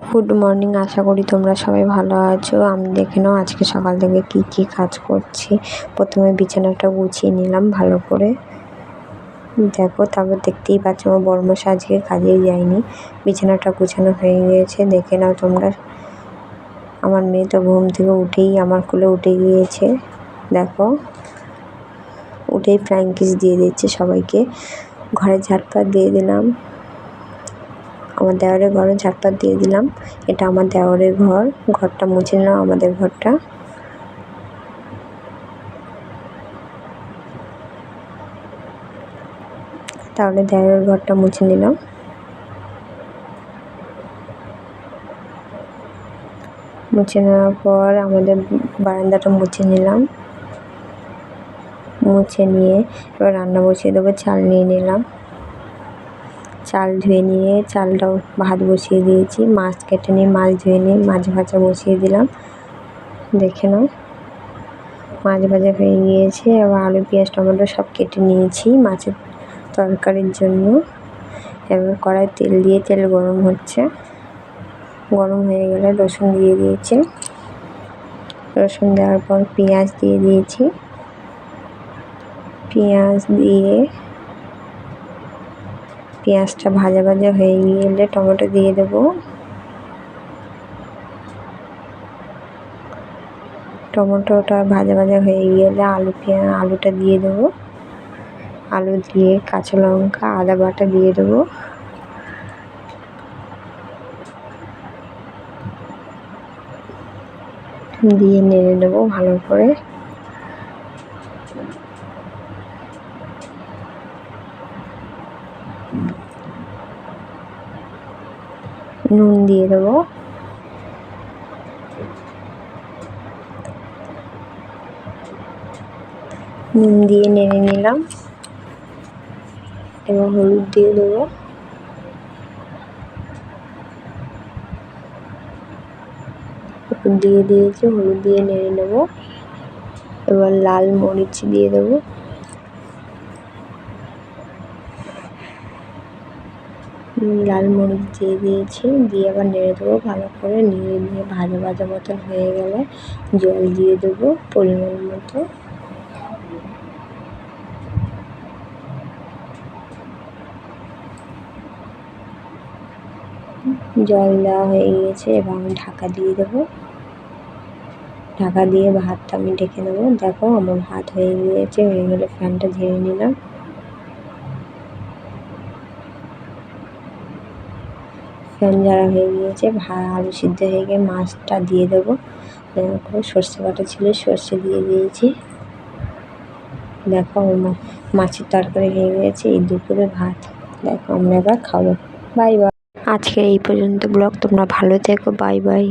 Good morning, আশা করি তোমরা সবাই ভালো আছো। আমি দেখে নাও আজকে সকাল থেকে কি কাজ করছি। প্রথমে বিছানাটা গুছিয়ে নিলাম ভালো করে, দেখো। তারপর দেখতেই পাচ্ছ আমার বড়মশাই আজকে কাজেই যায়নি, বিছানাটা গুছানো হয়ে গিয়েছে। দেখে নাও তোমরা। আমার মেয়ে তো ঘুম থেকে উঠেই আমার কোলে উঠে গিয়েছে, দেখো। উঠেই ফ্লাইং কিস দিয়ে দিচ্ছে সবাইকে। ঘরে ঝাড়পাত দিয়ে দিলাম, আমার দেওরের ঘরে ঝাড়পাত দিয়ে দিলাম। এটা আমার দেওরের ঘর, ঘরটা মুছে নিলাম, আমাদের ঘরটা। তাহলে দেওরের ঘরটা মুছে নিলাম। মুছে নেওয়ার পর আমাদের বারান্দাটা মুছে নিলাম। মুছে নিয়ে এবার রান্না বসিয়ে দেবো। চাল নিয়ে নিলাম, চাল ধুয়ে নিয়ে চালটাও ভাত বসিয়ে দিয়েছি। মাছ কেটে নিয়ে মাছ ধুয়ে নিয়ে মাছ ভাজা বসিয়ে দিলাম। দেখে নাও মাছ ভাজা হয়ে গিয়েছে। এবার আলু পেঁয়াজ টমেটো সব কেটে নিয়েছি মাছের তরকারির জন্য। এবার কড়াই তেল দিয়ে তেল গরম হচ্ছে, গরম হয়ে গেলে রসুন দিয়ে দিয়েছি। রসুন দেওয়ার পর পেঁয়াজ দিয়ে দিয়েছি। পেঁয়াজ দিয়ে পেঁয়াজটা ভাজা ভাজা হয়ে গেলে টমেটো দিয়ে দেবো। টমেটোটা ভাজা ভাজা হয়ে গেলে আলুটা দিয়ে দেবো। আলু দিয়ে কাঁচা লঙ্কা আদা বাটা দিয়ে দেবো। দিয়ে নেড়ে নেবো ভালো করে। নুন দিয়ে দেবো। নুন দিয়ে নেড়ে নিলাম। এবার হলুদ দিয়ে দেবো। দিয়ে দিয়েছি, হলুদ দিয়ে নেড়ে নেবো। এবার লাল মরিচ দিয়ে দেবো। লাল মরিচ দিয়ে দিয়েছি, দিয়ে আবার নেড়ে দেবো ভালো করে। নেড়ে নিয়ে ভাজা ভাজা মতন হয়ে গেলে জল দিয়ে দেবো পরিমাণ মতো। জল দেওয়া হয়ে গিয়েছে, এবার আমি ঢাকা দিয়ে দেবো। ঢাকা দিয়ে ভাতটা আমি ঢেকে দেবো। দেখো আমার ভাত হয়ে গিয়েছে, হয়ে গেলে ফ্যানটা ঝেড়ে নিলাম। ফ্যান ঝাড়া হয়ে গিয়েছে, আলু সিদ্ধ হয়ে গিয়ে মাছটা দিয়ে দেবো। দেখো সর্ষে বাটা ছিল, সর্ষে দিয়ে দিয়েছি। দেখো আমার মাছের তরকারি হয়ে গিয়েছে। এই দুপুরে ভাত, দেখো আমরা এবার খাবো। Bye bye. আজকে এই পর্যন্ত ব্লগ। তোমরা ভালো থেকো, বাই বাই।